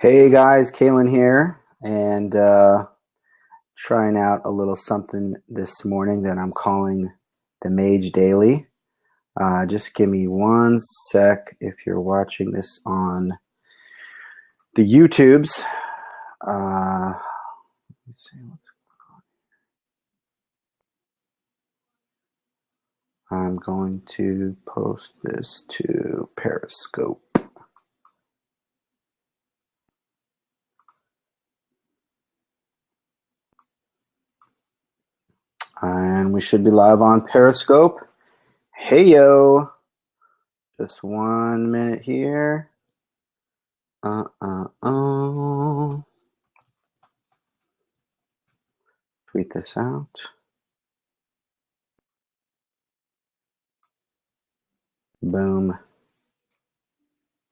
Hey guys, Kalen here, and trying out a little something this morning that I'm calling the Mage Daily. Just give me one sec if you're watching this on the YouTubes. Let's see what's going on. I'm going to post this to Periscope. And we should be live on Periscope. Hey yo! Just 1 minute here. Tweet this out. Boom.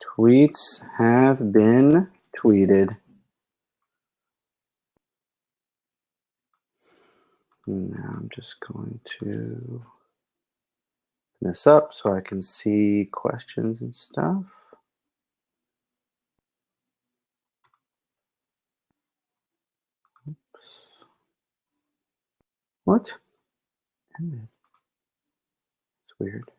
Tweets have been tweeted. Now I'm just going to open this up so I can see questions and stuff. Oops. What? Ended. It's weird.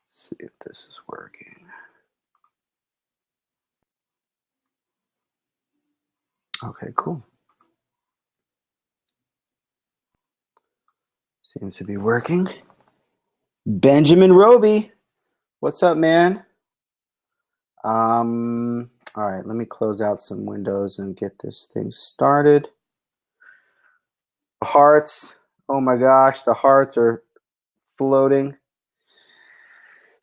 Let's see if this is working. Okay, cool. Seems to be working. Benjamin Roby, what's up, man? All right, let me close out some windows and get this thing started. Hearts. Oh my gosh, the hearts are floating.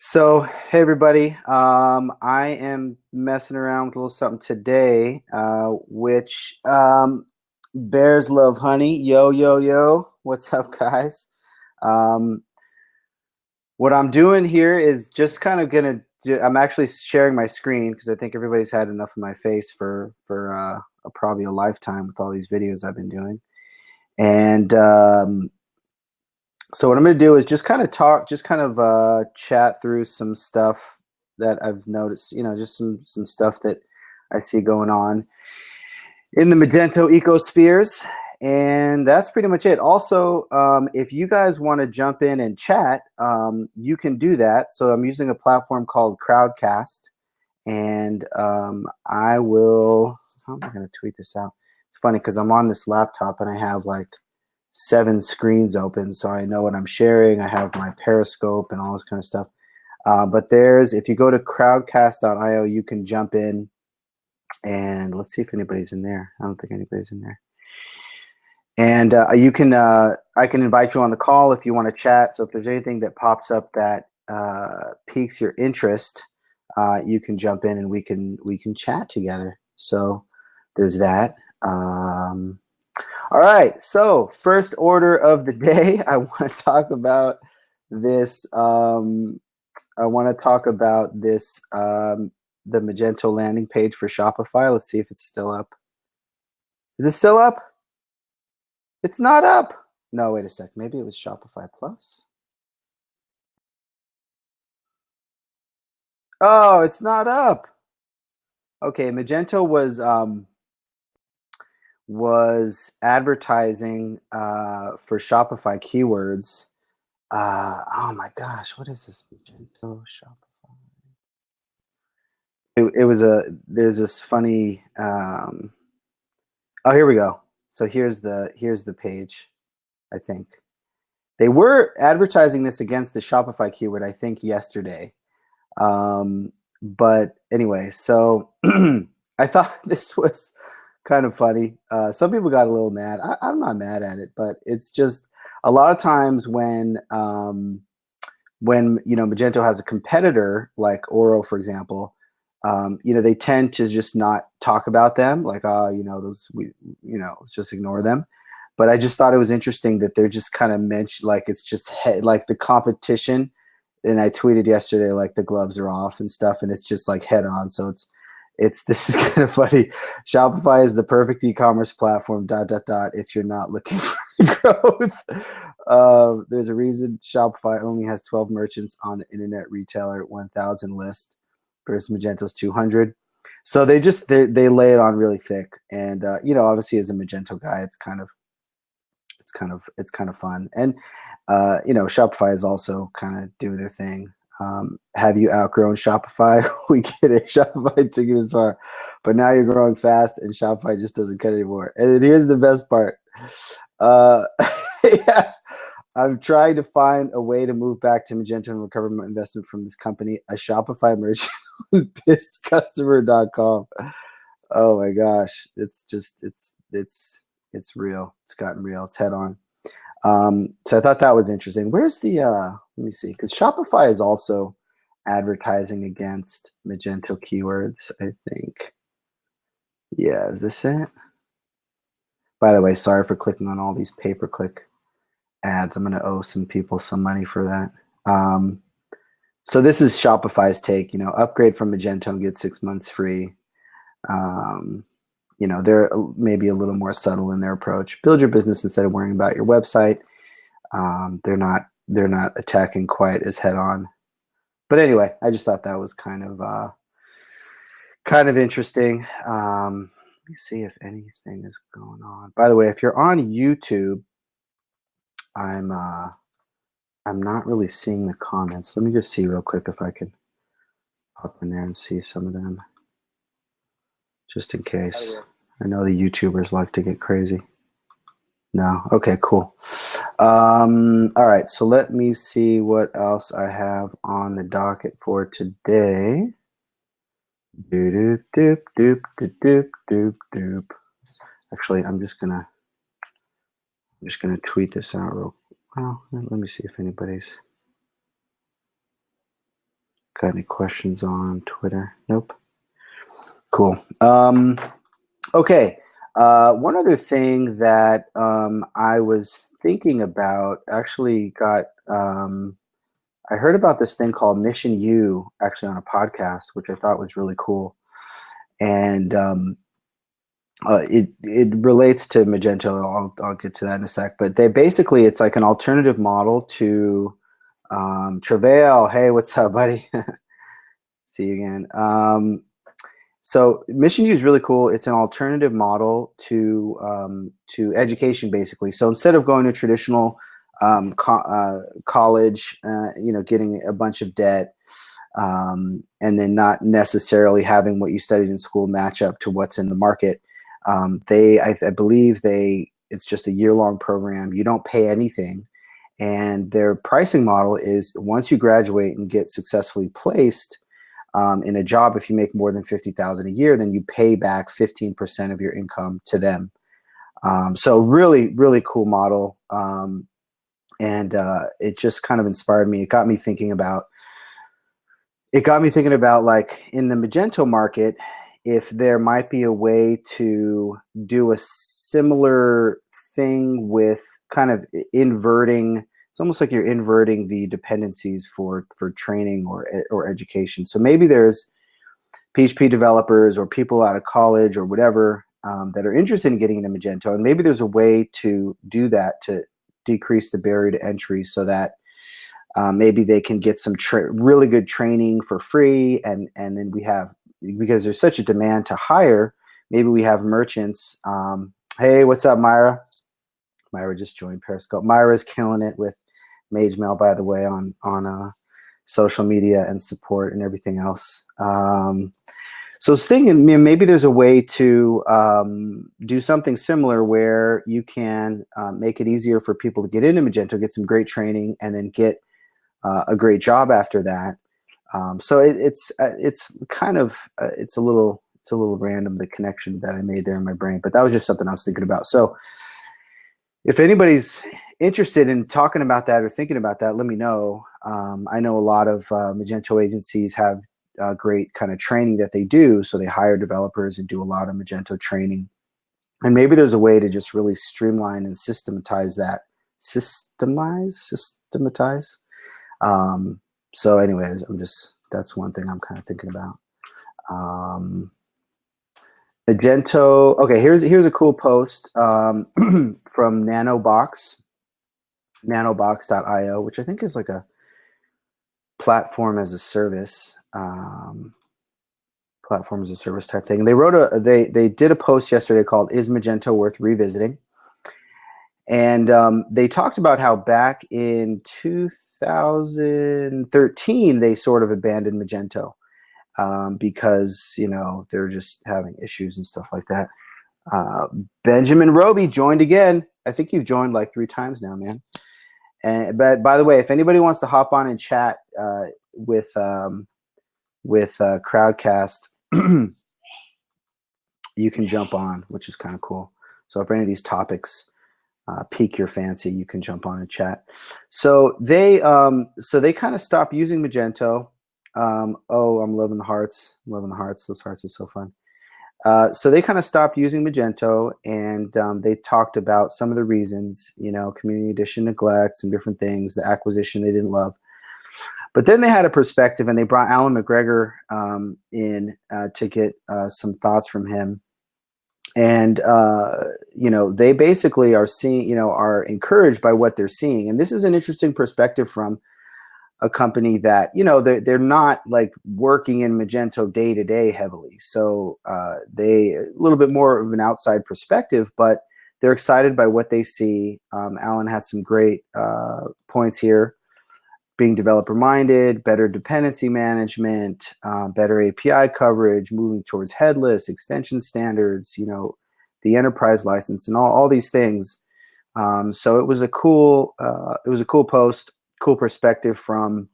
So, hey everybody, I am messing around with a little something today, which bears love honey. Yo, yo, yo. What's up, guys? What I'm doing here is just kind of gonna I'm actually sharing my screen because I think everybody's had enough of my face for probably a lifetime with all these videos I've been doing. And so what I'm going to do is just kind of chat through some stuff that I've noticed, just some stuff that I see going on in the Magento ecospheres. And that's pretty much it. Also, if you guys want to jump in and chat, you can do that. So I'm using a platform called Crowdcast. And I will, how am I going to tweet this out? It's funny because I'm on this laptop and I have like 7 screens open, so I know what I'm sharing. I have my Periscope and all this kind of stuff. But if you go to crowdcast.io, you can jump in and let's see if anybody's in there. I don't think anybody's in there. And I can invite you on the call if you want to chat. So if there's anything that pops up that piques your interest, you can jump in and we can chat together. So there's that. All right, so first order of the day, I want to talk about this. The Magento landing page for Shopify. Let's see if it's still up. Is it still up? It's not up. No, wait a sec. Maybe it was Shopify Plus. Oh, it's not up. Okay, Magento was advertising for Shopify keywords. Oh my gosh, what is this? Magento Shopify. There's this funny. Oh, here we go. So here's the page. I think they were advertising this against the Shopify keyword. I think yesterday. But anyway, so I thought this was kind of funny. Some people got a little mad. I'm not mad at it, but it's just a lot of times when Magento has a competitor like Oro, for example, they tend to just not talk about them. Like, let's just ignore them. But I just thought it was interesting that they're just kind of mentioned, like it's just like the competition. And I tweeted yesterday, like the gloves are off and stuff, and it's just like head on. So this is kind of funny. Shopify is the perfect e-commerce platform, ... if you're not looking for growth. There's a reason Shopify only has 12 merchants on the Internet Retailer 1000 list versus Magento's 200. So they lay it on really thick, and obviously as a Magento guy, it's kind of fun, and Shopify is also kind of doing their thing. Have you outgrown Shopify? We get it. Shopify took it as far, but now you're growing fast, and Shopify just doesn't cut anymore. And then here's the best part. Yeah, I'm trying to find a way to move back to Magento and recover my investment from this company. A Shopify merchant on pisscustomer.com. Oh my gosh, it's real. It's gotten real. It's head on. So I thought that was interesting. Where's the let me see, because Shopify is also advertising against Magento keywords, I think. Yeah, is this it? By the way, sorry for clicking on all these pay-per-click ads. I'm going to owe some people some money for that. So this is Shopify's take, upgrade from Magento and get 6 months free. They're maybe a little more subtle in their approach. Build your business instead of worrying about your website. They're not attacking quite as head on. But anyway, I just thought that was kind of interesting. Let me see if anything is going on. By the way, if you're on YouTube, I'm not really seeing the comments. Let me just see real quick if I can hop in there and see some of them, just in case. I know the YouTubers like to get crazy. No? Okay, cool. All right, so let me see what else I have on the docket for today. Doop, doop, doop, doop, doop, doop, doop. Actually, I'm just gonna tweet this out real. Well, let me see if anybody's got any questions on Twitter. Nope. Cool. Okay. One other thing that I was thinking about actually got. I heard about this thing called Mission U actually on a podcast, which I thought was really cool, and it relates to Magento. I'll get to that in a sec. But it's like an alternative model to Travail. Hey, what's up, buddy? See you again. So Mission U is really cool. It's an alternative model to education, basically. So instead of going to traditional college, getting a bunch of debt, and then not necessarily having what you studied in school match up to what's in the market, I believe it's just a year-long program. You don't pay anything, and their pricing model is once you graduate and get successfully placed in a job, if you make more than $50,000 a year, then you pay back 15% of your income to them. So really, really cool model. And it just kind of inspired me. It got me thinking about like in the Magento market, if there might be a way to do a similar thing with kind of inverting. It's almost like you're inverting the dependencies for training or education. So maybe there's PHP developers or people out of college or whatever that are interested in getting into Magento, and maybe there's a way to do that to decrease the barrier to entry, so that maybe they can get some really good training for free, and then we have, because there's such a demand to hire, maybe we have merchants. Hey, what's up, Myra? Myra just joined Periscope. Myra's killing it with Mage Mail, by the way, on social media and support and everything else. So thinking, maybe there's a way to do something similar where you can make it easier for people to get into Magento, get some great training, and then get a great job after that. So it's kind of it's a little random, the connection that I made there in my brain, but that was just something I was thinking about. So if anybody's interested in talking about that or thinking about that, let me know. I know a lot of Magento agencies have great kind of training that they do. So they hire developers and do a lot of Magento training. And maybe there's a way to just really streamline and systematize that. Systematize. So anyways, that's one thing I'm kind of thinking about. Magento. Okay, here's a cool post from Nanobox. nanobox.io, which I think is like a platform as a service, type thing. They did a post yesterday called "Is Magento Worth Revisiting?" And they talked about how back in 2013 they sort of abandoned Magento because they're just having issues and stuff like that. Benjamin Roby joined again. I think you've joined like 3 times now, man. But by the way, if anybody wants to hop on and chat with Crowdcast, you can jump on, which is kind of cool. So if any of these topics pique your fancy, you can jump on and chat. So they kind of stopped using Magento. Oh, I'm loving the hearts. I'm loving the hearts. Those hearts are so fun. So they kind of stopped using Magento, and they talked about some of the reasons, community edition neglect, some different things, the acquisition they didn't love. But then they had a perspective, and they brought Alan McGregor in to get some thoughts from him. And, they basically are seeing, are encouraged by what they're seeing. And this is an interesting perspective from a company that, they're not like working in Magento day to day heavily. So they a little bit more of an outside perspective, but they're excited by what they see. Alan had some great points here. Being developer minded, better dependency management, better API coverage, moving towards headless, extension standards, the enterprise license, and all these things. So it was a cool post, cool perspective from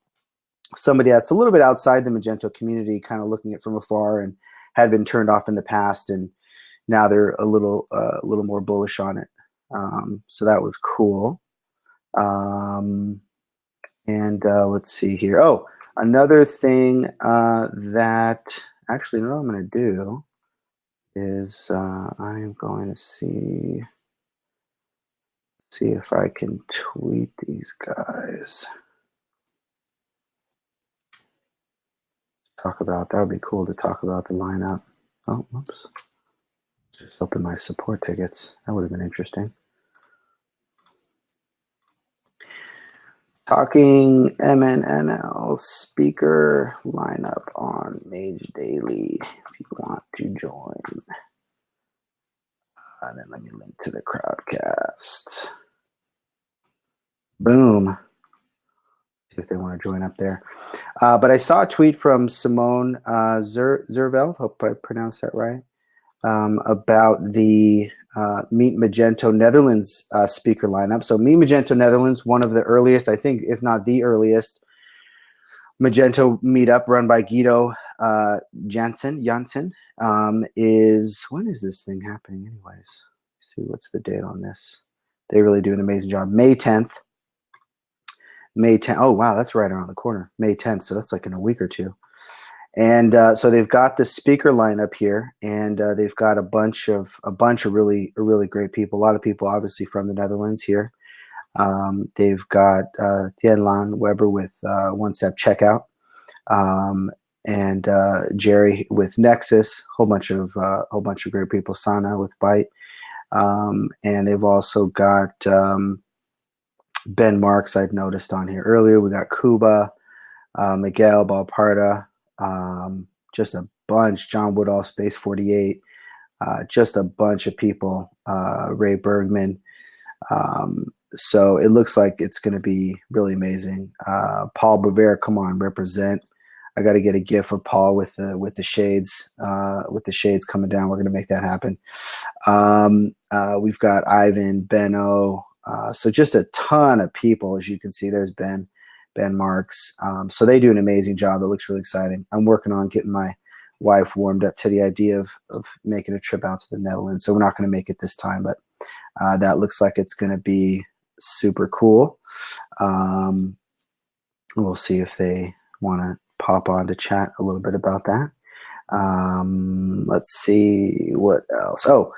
somebody that's a little bit outside the Magento community, kind of looking at from afar and had been turned off in the past, and now they're a little more bullish on it. So that was cool. And let's see here. Oh, another thing that actually, what I'm going to do is I'm going to see if I can tweet these guys. Talk about, that would be cool to talk about the lineup. Oh, whoops. Just open my support tickets. That would have been interesting. Talking MNNL speaker lineup on Mage Daily if you want to join. And then let me link to the Crowdcast. Boom. See if they want to join up there. But I saw a tweet from Simone Zervel, hope I pronounced that right, about the Meet Magento Netherlands speaker lineup. So Meet Magento Netherlands, one of the earliest, I think, if not the earliest, Magento meetup run by Guido Janssen, is, when is this thing happening anyways? Let's see, what's the date on this? They really do an amazing job. May 10th. Oh, wow, that's right around the corner. May 10th, so that's like in a week or two. And so they've got the speaker lineup here, and they've got a bunch of really great people. A lot of people, obviously, from the Netherlands here. They've got Tien Lan Weber with One Step Checkout, and Jerry with Nexus. Whole bunch of great people. Sana with Byte, and they've also got Ben Marks. I'd noticed on here earlier. We got Kuba, Miguel Balparda. Just a bunch. John Woodall, Space 48. Just a bunch of people. Ray Bergman. So it looks like it's going to be really amazing. Paul Bavera, come on, represent. I got to get a gif of Paul with the shades coming down. We're going to make that happen. We've got Ivan, Benno. So just a ton of people, as you can see. There's Ben Marks. So they do an amazing job. It looks really exciting. I'm working on getting my wife warmed up to the idea of making a trip out to the Netherlands. So we're not going to make it this time, but that looks like it's going to be super cool. We'll see if they want to pop on to chat a little bit about that. Let's see what else. Oh,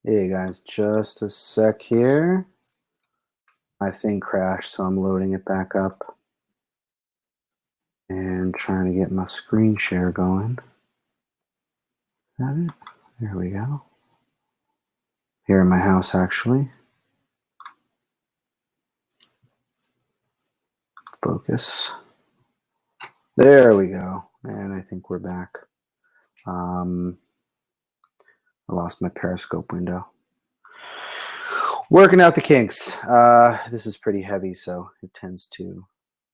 Hey guys, just a sec here. My thing crashed, so I'm loading it back up and trying to get my screen share going. Got it? There we go. Here in my house, actually. Focus. There we go. And I think we're back. I lost my Periscope window. Working out the kinks. This is pretty heavy, so it tends to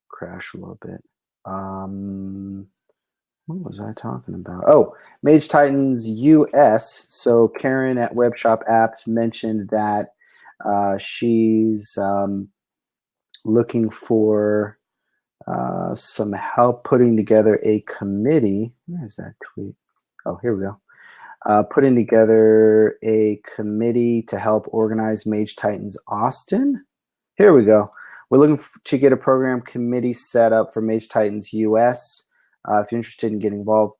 crash a little bit. What was I talking about? Oh, Mage Titans US. So Karen at Webshop Apps mentioned that she's looking for some help putting together a committee. Where is that tweet? Oh, here we go. Putting together a committee to help organize Mage Titans Austin. Here we go. We're looking to get a program committee set up for Mage Titans US. If you're interested in getting involved,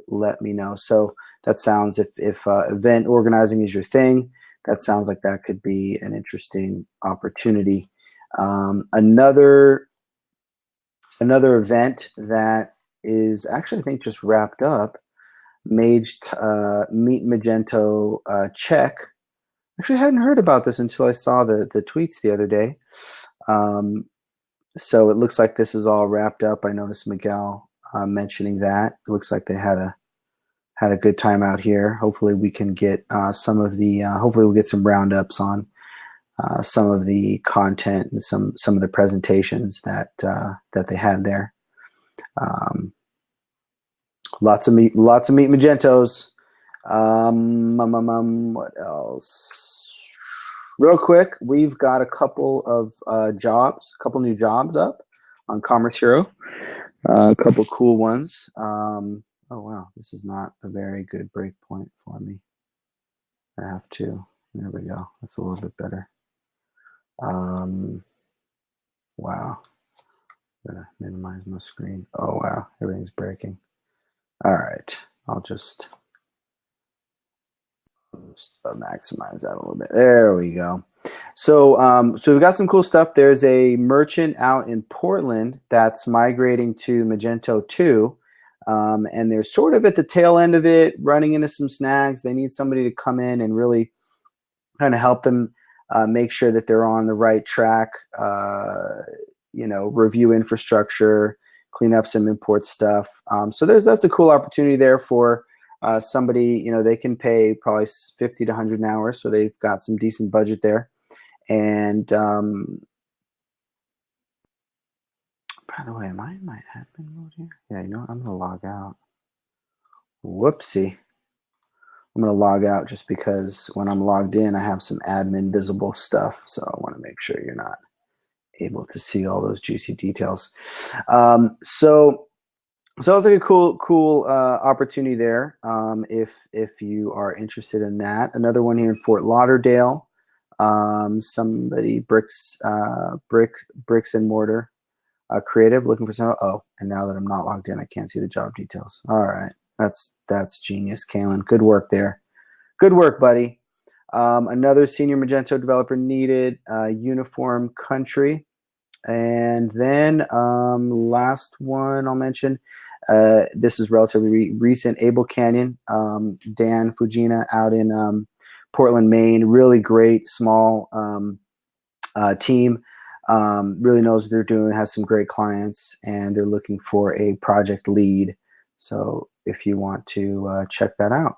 let me know. So that sounds, if event organizing is your thing, that sounds like that could be an interesting opportunity. Another event that is actually, I think, just wrapped up, Meet Magento Check. Actually, I hadn't heard about this until I saw the tweets the other day. So it looks like this is all wrapped up. I noticed Miguel mentioning that. It looks like they had a good time out here. Hopefully we can get some of the hopefully we'll get some roundups on some of the content and some of the presentations that they had there. Lots of meat Magentos. What else? Real quick, we've got a couple of new jobs up on Commerce Hero. A couple cool ones. Oh wow, this is not a very good breakpoint for me. I have to. There we go. That's a little bit better. Wow. Gotta minimize my screen. Oh wow, everything's breaking. All right, I'll just maximize that a little bit. There we go. So we've got some cool stuff. There's a merchant out in Portland that's migrating to Magento 2, and they're sort of at the tail end of it, running into some snags. They need somebody to come in and really kind of help them make sure that they're on the right track. Review infrastructure, clean up some import stuff. So that's a cool opportunity there for somebody. They can pay probably 50 to 100 an hour, so they've got some decent budget there. And by the way, am I in my admin mode here? Yeah, I'm gonna log out. Whoopsie. I'm gonna log out just because when I'm logged in, I have some admin visible stuff. So I want to make sure you're not able to see all those juicy details. So it's like a cool opportunity there. If you are interested in that. Another one here in Fort Lauderdale. Somebody bricks and mortar creative, looking for some. Oh, and now that I'm not logged in, I can't see the job details. All right, that's genius, Kalen. Good work there. Good work, buddy. Another senior Magento developer needed. Uniform country. And then last one I'll mention, this is relatively recent, Able Canyon, Dan Fujina out in Portland, Maine. Really great small team, really knows what they're doing, has some great clients, and they're looking for a project lead. So if you want to check that out.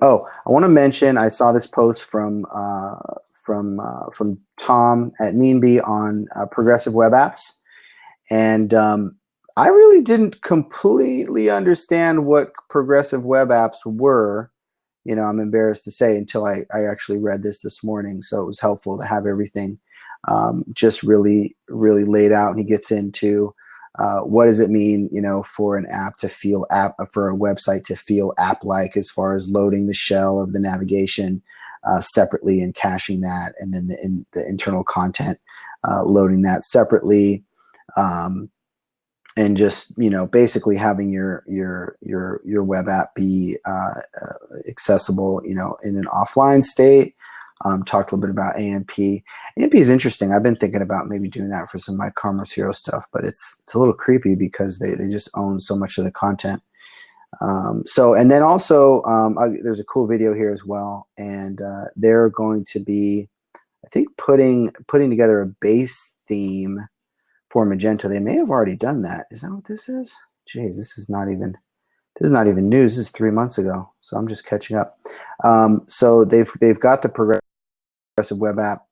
Oh, I want to mention, I saw this post from Tom at Meanbee on progressive web apps, and I really didn't completely understand what progressive web apps were. I'm embarrassed to say, until I actually read this morning. So it was helpful to have everything just really laid out. And he gets into what does it mean, for an app to feel for a website to feel app-like, as far as loading the shell of the navigation separately and caching that, and then the internal content loading that separately. and just basically having your web app be accessible in an offline state. Talked a little bit about AMP. AMP is interesting. I've been thinking about maybe doing that for some of my Commerce Hero stuff, but it's a little creepy because they just own so much of the content. And then also there's a cool video here as well, and they're going to be, I think, putting together a base theme for Magento. They may have already done that. Is that what this is? Jeez, this is not even news. This is 3 months ago, so I'm just catching up. So they've got the progressive web app